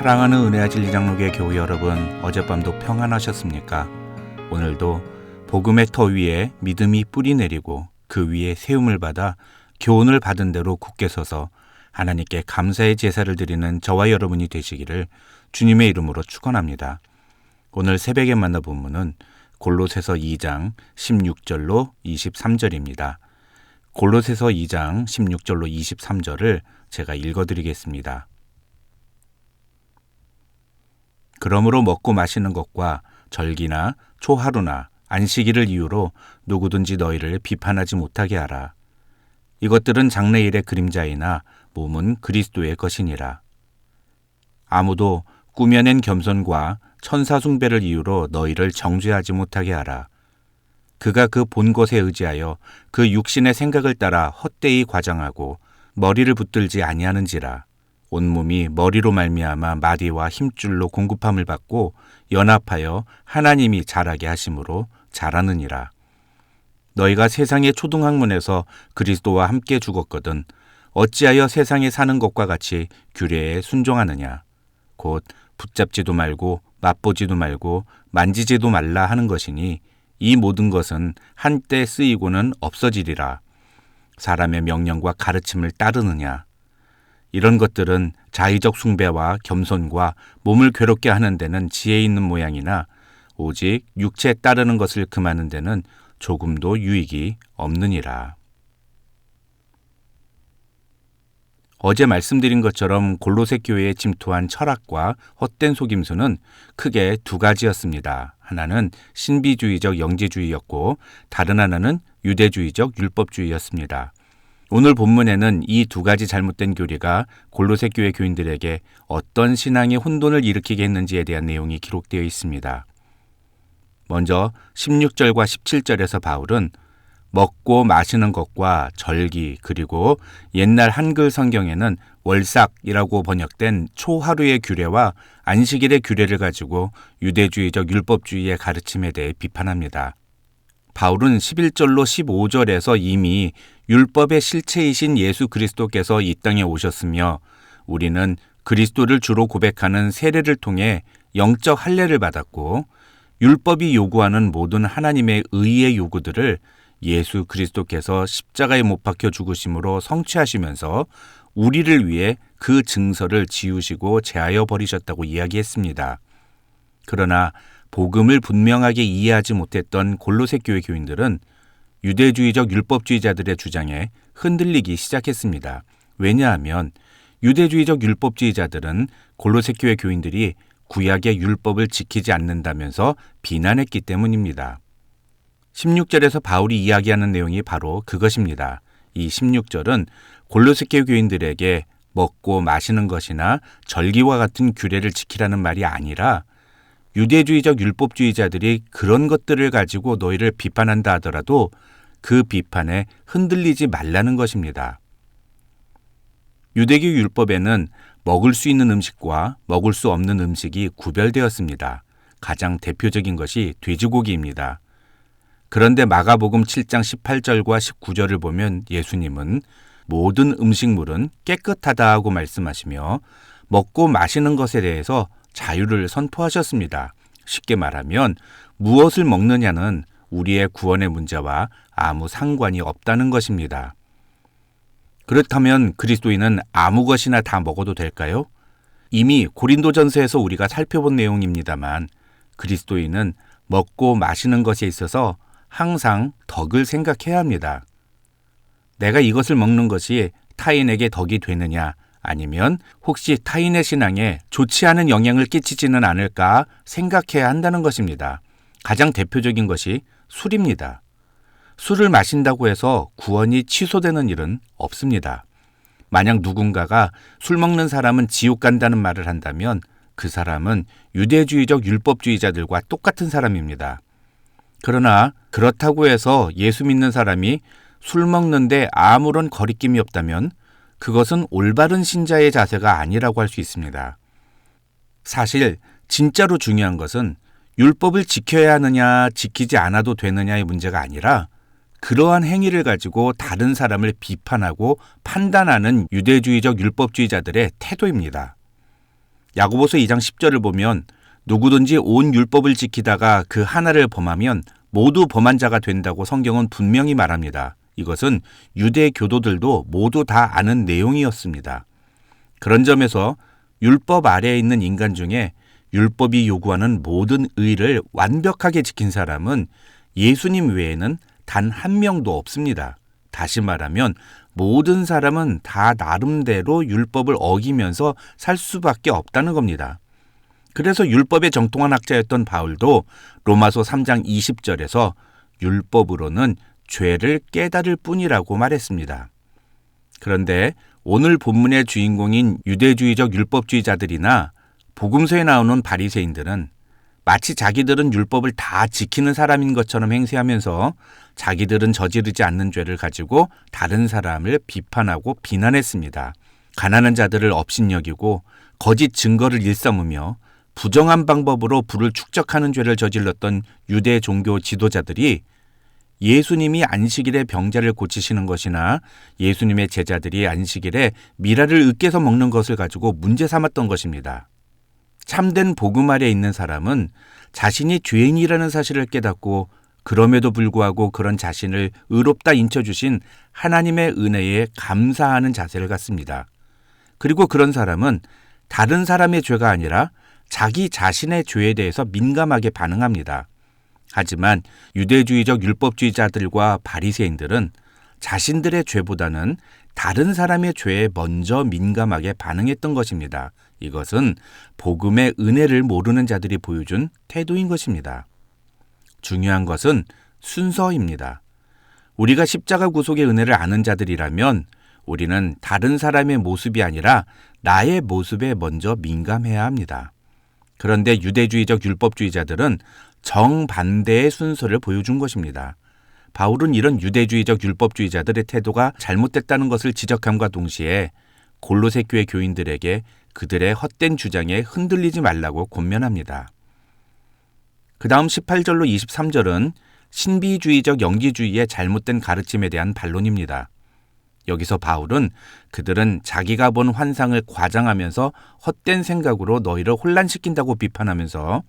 사랑하는 은혜와 진리 장로교회 교우 여러분, 어젯밤도 평안하셨습니까? 오늘도 복음의 터 위에 믿음이 뿌리 내리고 그 위에 세움을 받아 교훈을 받은 대로 굳게 서서 하나님께 감사의 제사를 드리는 저와 여러분이 되시기를 주님의 이름으로 축원합니다. 오늘 새벽에 만나 본문은 골로새서 2장 16절로 23절입니다. 골로새서 2장 16절로 23절을 제가 읽어드리겠습니다. 그러므로 먹고 마시는 것과 절기나 초하루나 안식일을 이유로 누구든지 너희를 비판하지 못하게 하라. 이것들은 장래일의 그림자이나 몸은 그리스도의 것이니라. 아무도 꾸며낸 겸손과 천사 숭배를 이유로 너희를 정죄하지 못하게 하라. 그가 그 본 것에 의지하여 그 육신의 생각을 따라 헛되이 과장하고 머리를 붙들지 아니하는지라. 온몸이 머리로 말미암아 마디와 힘줄로 공급함을 받고 연합하여 하나님이 자라게 하심으로 자라느니라. 너희가 세상의 초등학문에서 그리스도와 함께 죽었거든 어찌하여 세상에 사는 것과 같이 규례에 순종하느냐. 곧 붙잡지도 말고 맛보지도 말고 만지지도 말라 하는 것이니 이 모든 것은 한때 쓰이고는 없어지리라. 사람의 명령과 가르침을 따르느냐. 이런 것들은 자의적 숭배와 겸손과 몸을 괴롭게 하는 데는 지혜 있는 모양이나 오직 육체에 따르는 것을 금하는 데는 조금도 유익이 없느니라. 어제 말씀드린 것처럼 골로새 교회에 침투한 철학과 헛된 속임수는 크게 두 가지였습니다. 하나는 신비주의적 영지주의였고 다른 하나는 유대주의적 율법주의였습니다. 오늘 본문에는 이 두 가지 잘못된 교리가 골로새 교회 교인들에게 어떤 신앙의 혼돈을 일으키게 했는지에 대한 내용이 기록되어 있습니다. 먼저 16절과 17절에서 바울은 먹고 마시는 것과 절기 그리고 옛날 한글 성경에는 월삭이라고 번역된 초하루의 규례와 안식일의 규례를 가지고 유대주의적 율법주의의 가르침에 대해 비판합니다. 바울은 11절로 15절에서 이미 율법의 실체이신 예수 그리스도께서 이 땅에 오셨으며 우리는 그리스도를 주로 고백하는 세례를 통해 영적 할례를 받았고 율법이 요구하는 모든 하나님의 의의 요구들을 예수 그리스도께서 십자가에 못 박혀 죽으심으로 성취하시면서 우리를 위해 그 증서를 지우시고 제하여 버리셨다고 이야기했습니다. 그러나 복음을 분명하게 이해하지 못했던 골로새 교회 교인들은 유대주의적 율법주의자들의 주장에 흔들리기 시작했습니다. 왜냐하면 유대주의적 율법주의자들은 골로새 교회 교인들이 구약의 율법을 지키지 않는다면서 비난했기 때문입니다. 16절에서 바울이 이야기하는 내용이 바로 그것입니다. 이 16절은 골로새 교회 교인들에게 먹고 마시는 것이나 절기와 같은 규례를 지키라는 말이 아니라 유대주의적 율법주의자들이 그런 것들을 가지고 너희를 비판한다 하더라도 그 비판에 흔들리지 말라는 것입니다. 유대교 율법에는 먹을 수 있는 음식과 먹을 수 없는 음식이 구별되었습니다. 가장 대표적인 것이 돼지고기입니다. 그런데 마가복음 7장 18절과 19절을 보면 예수님은 모든 음식물은 깨끗하다 하고 말씀하시며 먹고 마시는 것에 대해서 자유를 선포하셨습니다. 쉽게 말하면 무엇을 먹느냐는 우리의 구원의 문제와 아무 상관이 없다는 것입니다. 그렇다면 그리스도인은 아무 것이나 다 먹어도 될까요? 이미 고린도전서에서 우리가 살펴본 내용입니다만 그리스도인은 먹고 마시는 것에 있어서 항상 덕을 생각해야 합니다. 내가 이것을 먹는 것이 타인에게 덕이 되느냐 아니면 혹시 타인의 신앙에 좋지 않은 영향을 끼치지는 않을까 생각해야 한다는 것입니다. 가장 대표적인 것이 술입니다. 술을 마신다고 해서 구원이 취소되는 일은 없습니다. 만약 누군가가 술 먹는 사람은 지옥 간다는 말을 한다면 그 사람은 유대주의적 율법주의자들과 똑같은 사람입니다. 그러나 그렇다고 해서 예수 믿는 사람이 술 먹는데 아무런 거리낌이 없다면 그것은 올바른 신자의 자세가 아니라고 할 수 있습니다. 사실 진짜로 중요한 것은 율법을 지켜야 하느냐 지키지 않아도 되느냐의 문제가 아니라 그러한 행위를 가지고 다른 사람을 비판하고 판단하는 유대주의적 율법주의자들의 태도입니다. 야고보서 2장 10절을 보면 누구든지 온 율법을 지키다가 그 하나를 범하면 모두 범한 자가 된다고 성경은 분명히 말합니다. 이것은 유대 교도들도 모두 다 아는 내용이었습니다. 그런 점에서 율법 아래에 있는 인간 중에 율법이 요구하는 모든 의를 완벽하게 지킨 사람은 예수님 외에는 단 한 명도 없습니다. 다시 말하면 모든 사람은 다 나름대로 율법을 어기면서 살 수밖에 없다는 겁니다. 그래서 율법에 정통한 학자였던 바울도 로마서 3장 20절에서 율법으로는 죄를 깨달을 뿐이라고 말했습니다. 그런데 오늘 본문의 주인공인 유대주의적 율법주의자들이나 복음서에 나오는 바리새인들은 마치 자기들은 율법을 다 지키는 사람인 것처럼 행세하면서 자기들은 저지르지 않는 죄를 가지고 다른 사람을 비판하고 비난했습니다. 가난한 자들을 업신여기고 거짓 증거를 일삼으며 부정한 방법으로 부를 축적하는 죄를 저질렀던 유대 종교 지도자들이 예수님이 안식일에 병자를 고치시는 것이나 예수님의 제자들이 안식일에 미라를 으깨서 먹는 것을 가지고 문제 삼았던 것입니다. 참된 복음 아래 있는 사람은 자신이 죄인이라는 사실을 깨닫고 그럼에도 불구하고 그런 자신을 의롭다 인쳐주신 하나님의 은혜에 감사하는 자세를 갖습니다. 그리고 그런 사람은 다른 사람의 죄가 아니라 자기 자신의 죄에 대해서 민감하게 반응합니다. 하지만 유대주의적 율법주의자들과 바리새인들은 자신들의 죄보다는 다른 사람의 죄에 먼저 민감하게 반응했던 것입니다. 이것은 복음의 은혜를 모르는 자들이 보여준 태도인 것입니다. 중요한 것은 순서입니다. 우리가 십자가 구속의 은혜를 아는 자들이라면 우리는 다른 사람의 모습이 아니라 나의 모습에 먼저 민감해야 합니다. 그런데 유대주의적 율법주의자들은 정반대의 순서를 보여준 것입니다. 바울은 이런 유대주의적 율법주의자들의 태도가 잘못됐다는 것을 지적함과 동시에 골로새 교회 교인들에게 그들의 헛된 주장에 흔들리지 말라고 권면합니다. 그 다음 18절로 23절은 신비주의적 영지주의의 잘못된 가르침에 대한 반론입니다. 여기서 바울은 그들은 자기가 본 환상을 과장하면서 헛된 생각으로 너희를 혼란시킨다고 비판하면서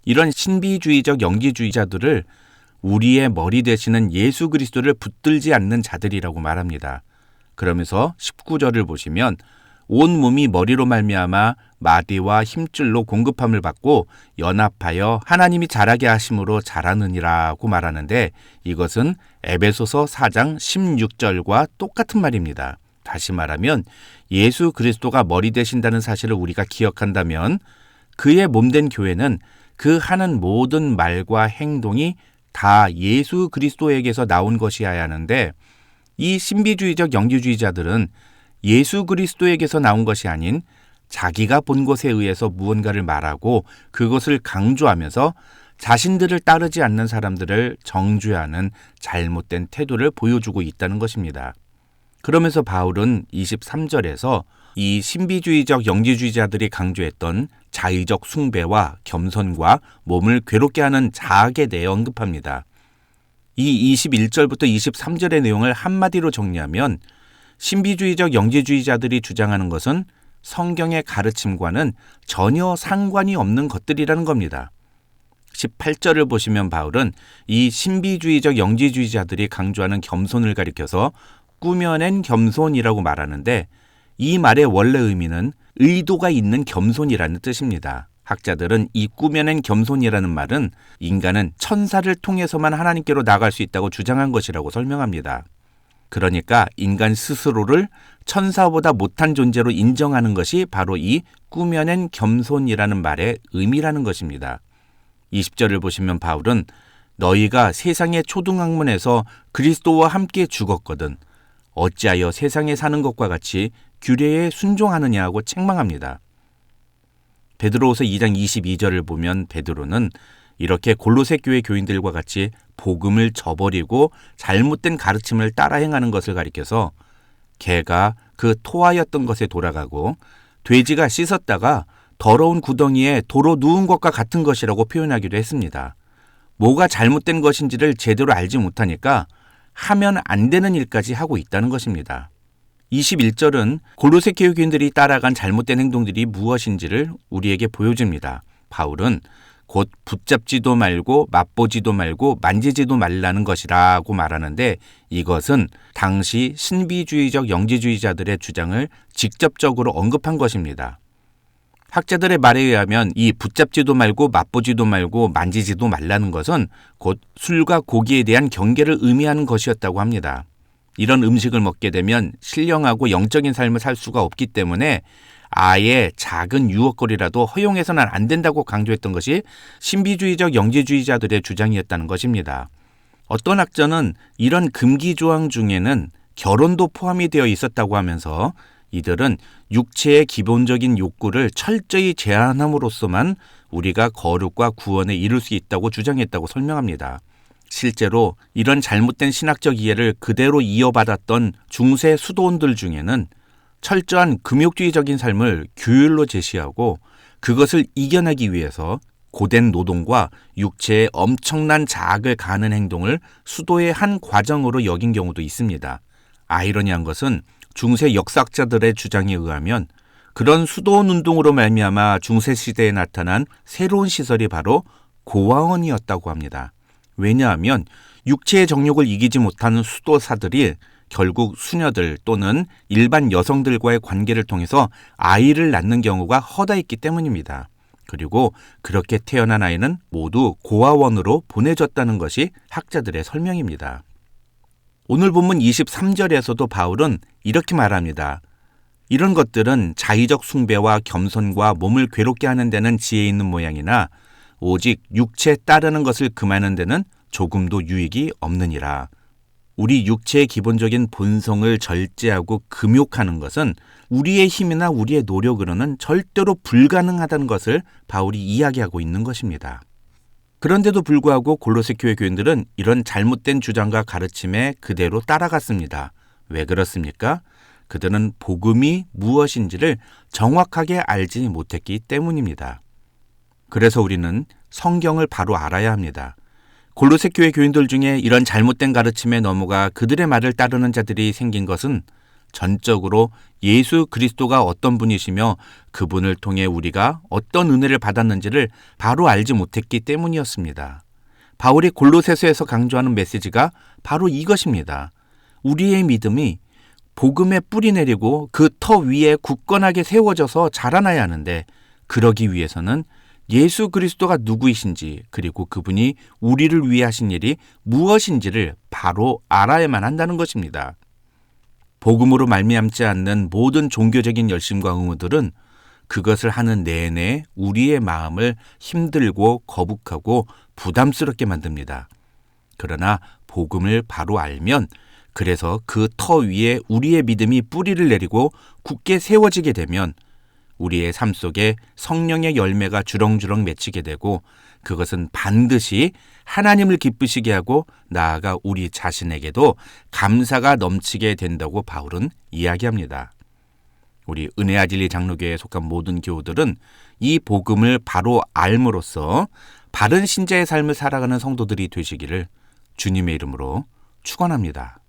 이런 신비주의적 영지주의자들을 우리의 머리 되시는 예수 그리스도를 붙들지 않는 자들이라고 말합니다. 그러면서 19절을 보시면 온 몸이 머리로 말미암아 마디와 힘줄로 공급함을 받고 연합하여 하나님이 자라게 하심으로 자라느니라고 말하는데 이것은 에베소서 4장 16절과 똑같은 말입니다. 다시 말하면 예수 그리스도가 머리 되신다는 사실을 우리가 기억한다면 그의 몸된 교회는 그 하는 모든 말과 행동이 다 예수 그리스도에게서 나온 것이어야 하는데 이 신비주의적 영지주의자들은 예수 그리스도에게서 나온 것이 아닌 자기가 본 것에 의해서 무언가를 말하고 그것을 강조하면서 자신들을 따르지 않는 사람들을 정죄하는 잘못된 태도를 보여주고 있다는 것입니다. 그러면서 바울은 23절에서 이 신비주의적 영지주의자들이 강조했던 자의적 숭배와 겸손과 몸을 괴롭게 하는 자학에 대해 언급합니다. 이 21절부터 23절의 내용을 한마디로 정리하면 신비주의적 영지주의자들이 주장하는 것은 성경의 가르침과는 전혀 상관이 없는 것들이라는 겁니다. 18절을 보시면 바울은 이 신비주의적 영지주의자들이 강조하는 겸손을 가리켜서 꾸며낸 겸손이라고 말하는데 이 말의 원래 의미는 의도가 있는 겸손이라는 뜻입니다. 학자들은 이 꾸며낸 겸손이라는 말은 인간은 천사를 통해서만 하나님께로 나아갈 수 있다고 주장한 것이라고 설명합니다. 그러니까 인간 스스로를 천사보다 못한 존재로 인정하는 것이 바로 이 꾸며낸 겸손이라는 말의 의미라는 것입니다. 20절을 보시면 바울은 너희가 세상의 초등학문에서 그리스도와 함께 죽었거든 어찌하여 세상에 사는 것과 같이 규례에 순종하느냐고 책망합니다. 베드로후서 2장 22절을 보면 베드로는 이렇게 골로새 교회 교인들과 같이 복음을 저버리고 잘못된 가르침을 따라 행하는 것을 가리켜서 개가 그 토하였던 것에 돌아가고 돼지가 씻었다가 더러운 구덩이에 도로 누운 것과 같은 것이라고 표현하기도 했습니다. 뭐가 잘못된 것인지를 제대로 알지 못하니까 하면 안 되는 일까지 하고 있다는 것입니다. 21절은 골로새 교인들이 따라간 잘못된 행동들이 무엇인지를 우리에게 보여줍니다. 바울은 곧 붙잡지도 말고 맛보지도 말고 만지지도 말라는 것이라고 말하는데, 이것은 당시 신비주의적 영지주의자들의 주장을 직접적으로 언급한 것입니다. 학자들의 말에 의하면 이 붙잡지도 말고 맛보지도 말고 만지지도 말라는 것은 곧 술과 고기에 대한 경계를 의미하는 것이었다고 합니다. 이런 음식을 먹게 되면 신령하고 영적인 삶을 살 수가 없기 때문에 아예 작은 유혹거리라도 허용해서는 안 된다고 강조했던 것이 신비주의적 영지주의자들의 주장이었다는 것입니다. 어떤 학자는 이런 금기 조항 중에는 결혼도 포함이 되어 있었다고 하면서 이들은 육체의 기본적인 욕구를 철저히 제한함으로써만 우리가 거룩과 구원에 이룰 수 있다고 주장했다고 설명합니다. 실제로 이런 잘못된 신학적 이해를 그대로 이어받았던 중세 수도원들 중에는 철저한 금욕주의적인 삶을 규율로 제시하고 그것을 이겨내기 위해서 고된 노동과 육체의 엄청난 자학을 가하는 행동을 수도의 한 과정으로 여긴 경우도 있습니다. 아이러니한 것은 중세 역사학자들의 주장에 의하면 그런 수도원 운동으로 말미암아 중세시대에 나타난 새로운 시설이 바로 고아원이었다고 합니다. 왜냐하면 육체의 정욕을 이기지 못하는 수도사들이 결국 수녀들 또는 일반 여성들과의 관계를 통해서 아이를 낳는 경우가 허다했기 때문입니다. 그리고 그렇게 태어난 아이는 모두 고아원으로 보내졌다는 것이 학자들의 설명입니다. 오늘 본문 23절에서도 바울은 이렇게 말합니다. 이런 것들은 자의적 숭배와 겸손과 몸을 괴롭게 하는 데는 지혜 있는 모양이나 오직 육체에 따르는 것을 금하는 데는 조금도 유익이 없느니라. 우리 육체의 기본적인 본성을 절제하고 금욕하는 것은 우리의 힘이나 우리의 노력으로는 절대로 불가능하다는 것을 바울이 이야기하고 있는 것입니다. 그런데도 불구하고 골로새 교회 교인들은 이런 잘못된 주장과 가르침에 그대로 따라갔습니다. 왜 그렇습니까? 그들은 복음이 무엇인지를 정확하게 알지 못했기 때문입니다. 그래서 우리는 성경을 바로 알아야 합니다. 골로새 교회 교인들 중에 이런 잘못된 가르침에 넘어가 그들의 말을 따르는 자들이 생긴 것은 전적으로 예수 그리스도가 어떤 분이시며 그분을 통해 우리가 어떤 은혜를 받았는지를 바로 알지 못했기 때문이었습니다. 바울이 골로새서에서 강조하는 메시지가 바로 이것입니다. 우리의 믿음이 복음에 뿌리 내리고 그 터 위에 굳건하게 세워져서 자라나야 하는데, 그러기 위해서는 예수 그리스도가 누구이신지 그리고 그분이 우리를 위해 하신 일이 무엇인지를 바로 알아야만 한다는 것입니다. 복음으로 말미암지 않는 모든 종교적인 열심과 의무들은 그것을 하는 내내 우리의 마음을 힘들고 거북하고 부담스럽게 만듭니다. 그러나 복음을 바로 알면, 그래서 그 터 위에 우리의 믿음이 뿌리를 내리고 굳게 세워지게 되면 우리의 삶 속에 성령의 열매가 주렁주렁 맺히게 되고, 그것은 반드시 하나님을 기쁘시게 하고 나아가 우리 자신에게도 감사가 넘치게 된다고 바울은 이야기합니다. 우리 은혜와 진리 장로교회에 속한 모든 교우들은 이 복음을 바로 알므로써 바른 신자의 삶을 살아가는 성도들이 되시기를 주님의 이름으로 축원합니다.